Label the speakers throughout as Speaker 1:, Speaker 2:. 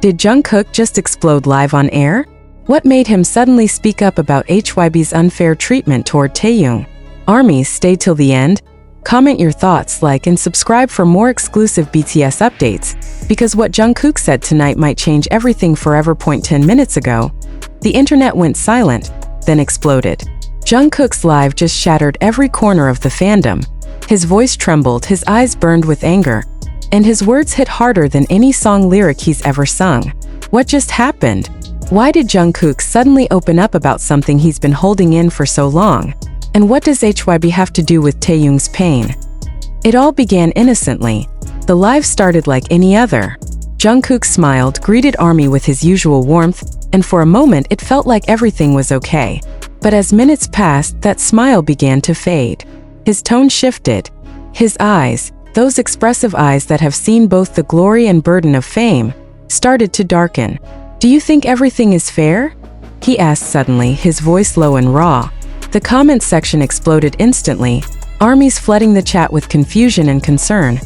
Speaker 1: Did Jungkook just explode live on air? What made him suddenly speak up about HYBE's unfair treatment toward Taehyung? ARMYs, stay till the end. Comment your thoughts, like and subscribe for more exclusive BTS updates, because what Jungkook said tonight might change everything forever. 10 minutes ago, the internet went silent, then exploded. Jungkook's live just shattered every corner of the fandom. His voice trembled, his eyes burned with anger, and his words hit harder than any song lyric he's ever sung. What just happened? Why did Jungkook suddenly open up about something he's been holding in for so long? And what does HYBE have to do with Taehyung's pain? It all began innocently. The live started like any other. Jungkook smiled, greeted ARMY with his usual warmth, and for a moment it felt like everything was okay. But as minutes passed, that smile began to fade. His tone shifted. His eyes, those expressive eyes that have seen both the glory and burden of fame, started to darken. "Do you think everything is fair?" he asked suddenly, his voice low and raw. The comment section exploded instantly, ARMYs flooding the chat with confusion and concern.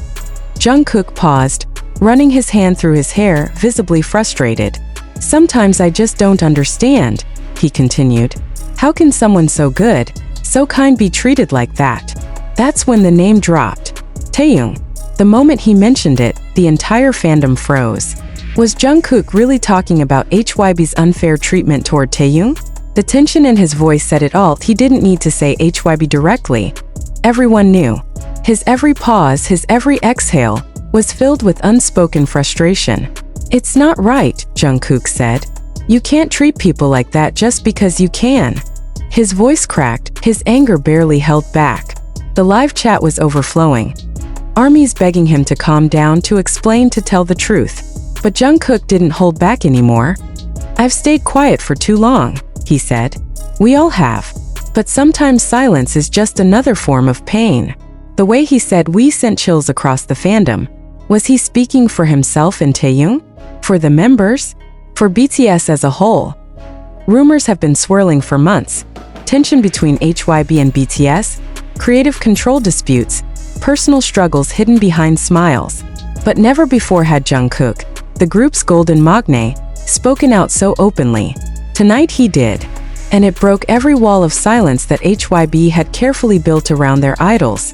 Speaker 1: Jungkook paused, running his hand through his hair, visibly frustrated. "Sometimes I just don't understand," he continued. "How can someone so good, so kind be treated like that?" That's when the name dropped. Taehyung. The moment he mentioned it, the entire fandom froze. Was Jungkook really talking about HYBE's unfair treatment toward Taehyung? The tension in his voice said it all. He didn't need to say HYBE directly. Everyone knew. His every pause, his every exhale, was filled with unspoken frustration. "It's not right," Jungkook said. "You can't treat people like that just because you can." His voice cracked, his anger barely held back. The live chat was overflowing. ARMYs begging him to calm down, to explain, to tell the truth. But Jungkook didn't hold back anymore. "I've stayed quiet for too long," he said. "We all have. But sometimes silence is just another form of pain." The way he said "we" sent chills across the fandom. Was he speaking for himself and Taehyung? For the members? For BTS as a whole? Rumors have been swirling for months. Tension between HYBE and BTS, creative control disputes, personal struggles hidden behind smiles. But never before had Jungkook, the group's golden magne, spoken out so openly. Tonight he did. And it broke every wall of silence that HYBE had carefully built around their idols.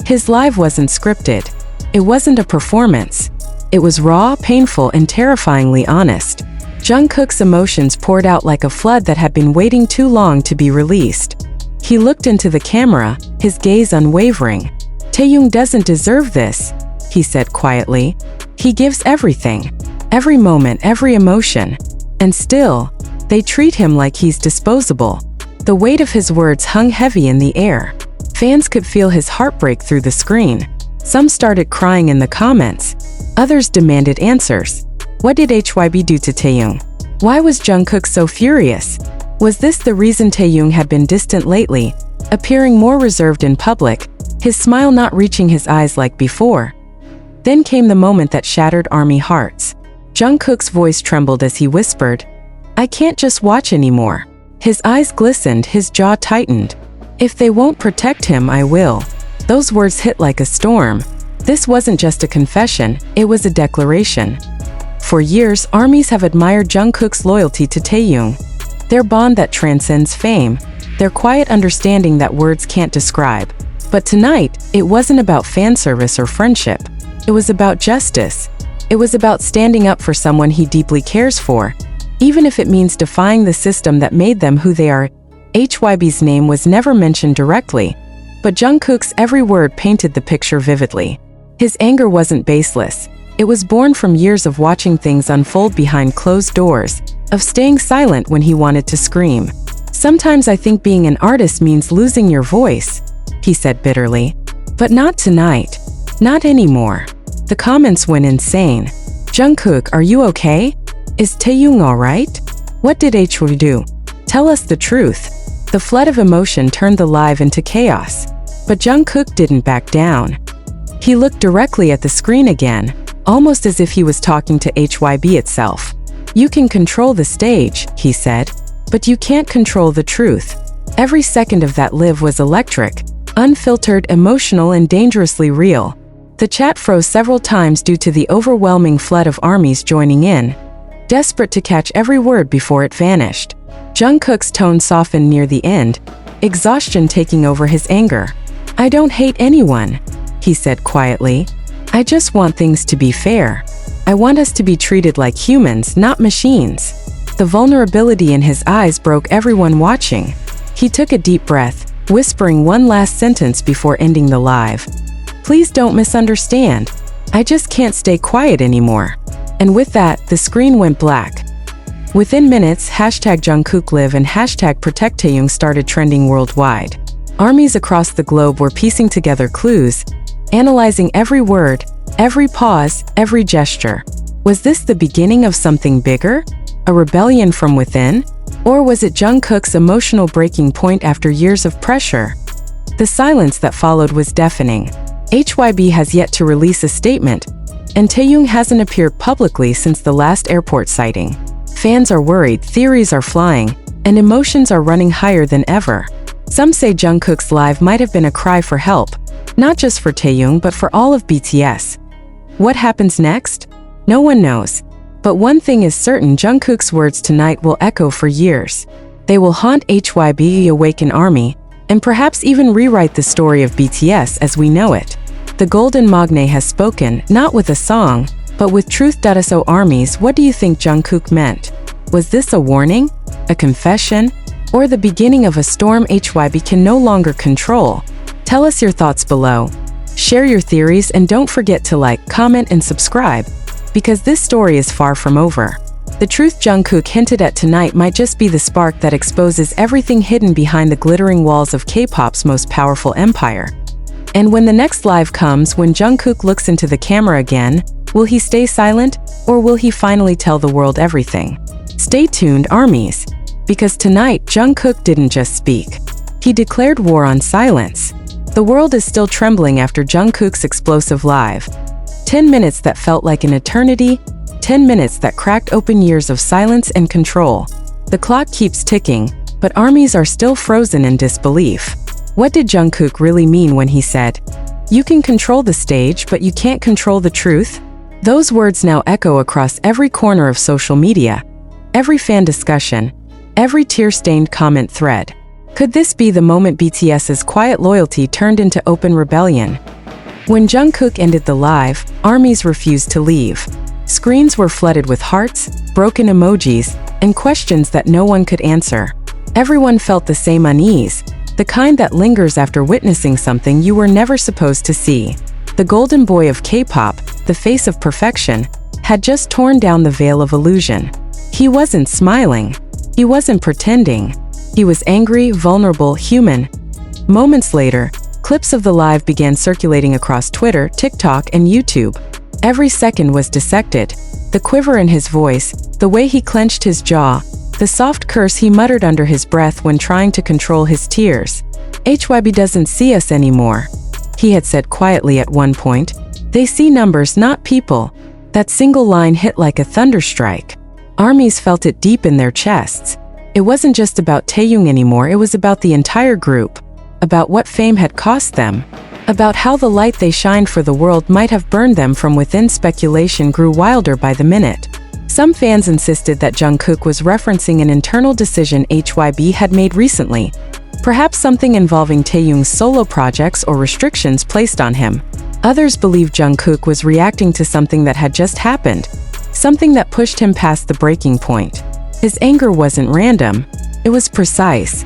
Speaker 1: His live wasn't scripted. It wasn't a performance. It was raw, painful, and terrifyingly honest. Jungkook's emotions poured out like a flood that had been waiting too long to be released. He looked into the camera, his gaze unwavering. "Taehyung doesn't deserve this," he said quietly. "He gives everything. Every moment, every emotion. And still, they treat him like he's disposable." The weight of his words hung heavy in the air. Fans could feel his heart break through the screen. Some started crying in the comments. Others demanded answers. What did HYBE do to Taehyung? Why was Jungkook so furious? Was this the reason Taehyung had been distant lately, appearing more reserved in public, his smile not reaching his eyes like before? Then came the moment that shattered ARMY hearts. Jungkook's voice trembled as he whispered, "I can't just watch anymore." His eyes glistened, his jaw tightened. "If they won't protect him, I will." Those words hit like a storm. This wasn't just a confession, it was a declaration. For years, ARMYs have admired Jungkook's loyalty to Taehyung. Their bond that transcends fame, their quiet understanding that words can't describe. But tonight, it wasn't about fan service or friendship. It was about justice. It was about standing up for someone he deeply cares for, even if it means defying the system that made them who they are. HYBE's name was never mentioned directly, but Jungkook's every word painted the picture vividly. His anger wasn't baseless. It was born from years of watching things unfold behind closed doors, of staying silent when he wanted to scream. "Sometimes I think being an artist means losing your voice," he said bitterly. "But not tonight. Not anymore." The comments went insane. "Jungkook, are you okay? Is Taehyung alright? What did HYBE do? Tell us the truth." The flood of emotion turned the live into chaos. But Jungkook didn't back down. He looked directly at the screen again, almost as if he was talking to HYBE itself. "You can control the stage," he said, "but you can't control the truth." Every second of that live was electric, unfiltered, emotional, and dangerously real. The chat froze several times due to the overwhelming flood of ARMYs joining in, desperate to catch every word before it vanished. Jungkook's tone softened near the end, exhaustion taking over his anger. "I don't hate anyone," he said quietly. "I just want things to be fair. I want us to be treated like humans, not machines." The vulnerability in his eyes broke everyone watching. He took a deep breath, whispering one last sentence before ending the live. "Please don't misunderstand. I just can't stay quiet anymore." And with that, the screen went black. Within minutes, #JungkookLive and #ProtectTaehyung started trending worldwide. Armies across the globe were piecing together clues, analyzing every word, every pause, every gesture. Was this the beginning of something bigger? A rebellion from within? Or was it Jungkook's emotional breaking point after years of pressure? The silence that followed was deafening. HYBE has yet to release a statement, and Taehyung hasn't appeared publicly since the last airport sighting. Fans are worried, theories are flying, and emotions are running higher than ever. Some say Jungkook's live might have been a cry for help, not just for Taehyung but for all of BTS. What happens next? No one knows. But one thing is certain, Jungkook's words tonight will echo for years. They will haunt HYBE Awaken Army, and perhaps even rewrite the story of BTS as we know it. The Golden Magne has spoken, not with a song, but with truth. So armies, what do you think Jungkook meant? Was this a warning? A confession? Or the beginning of a storm HYBE can no longer control? Tell us your thoughts below. Share your theories and don't forget to like, comment and subscribe, because this story is far from over. The truth Jungkook hinted at tonight might just be the spark that exposes everything hidden behind the glittering walls of K-pop's most powerful empire. And when the next live comes, when Jungkook looks into the camera again, will he stay silent, or will he finally tell the world everything? Stay tuned, armies, because tonight Jungkook didn't just speak. He declared war on silence. The world is still trembling after Jungkook's explosive live. 10 minutes that felt like an eternity, 10 minutes that cracked open years of silence and control. The clock keeps ticking, but armies are still frozen in disbelief. What did Jungkook really mean when he said, "You can control the stage, but you can't control the truth"? Those words now echo across every corner of social media, every fan discussion, every tear-stained comment thread. Could this be the moment BTS's quiet loyalty turned into open rebellion? When Jungkook ended the live, armies refused to leave. Screens were flooded with hearts, broken emojis, and questions that no one could answer. Everyone felt the same unease, the kind that lingers after witnessing something you were never supposed to see. The golden boy of K-pop, the face of perfection, had just torn down the veil of illusion. He wasn't smiling. He wasn't pretending. He was angry, vulnerable, human. Moments later, clips of the live began circulating across Twitter, TikTok, and YouTube. Every second was dissected. The quiver in his voice, the way he clenched his jaw, the soft curse he muttered under his breath when trying to control his tears. "HYBE doesn't see us anymore," he had said quietly at one point. "They see numbers, not people." That single line hit like a thunderstrike. Armies felt it deep in their chests. It wasn't just about Taehyung anymore, it was about the entire group. About what fame had cost them. About how the light they shined for the world might have burned them from within. Speculation grew wilder by the minute. Some fans insisted that Jungkook was referencing an internal decision HYBE had made recently. Perhaps something involving Taehyung's solo projects or restrictions placed on him. Others believed Jungkook was reacting to something that had just happened. Something that pushed him past the breaking point. His anger wasn't random. It was precise.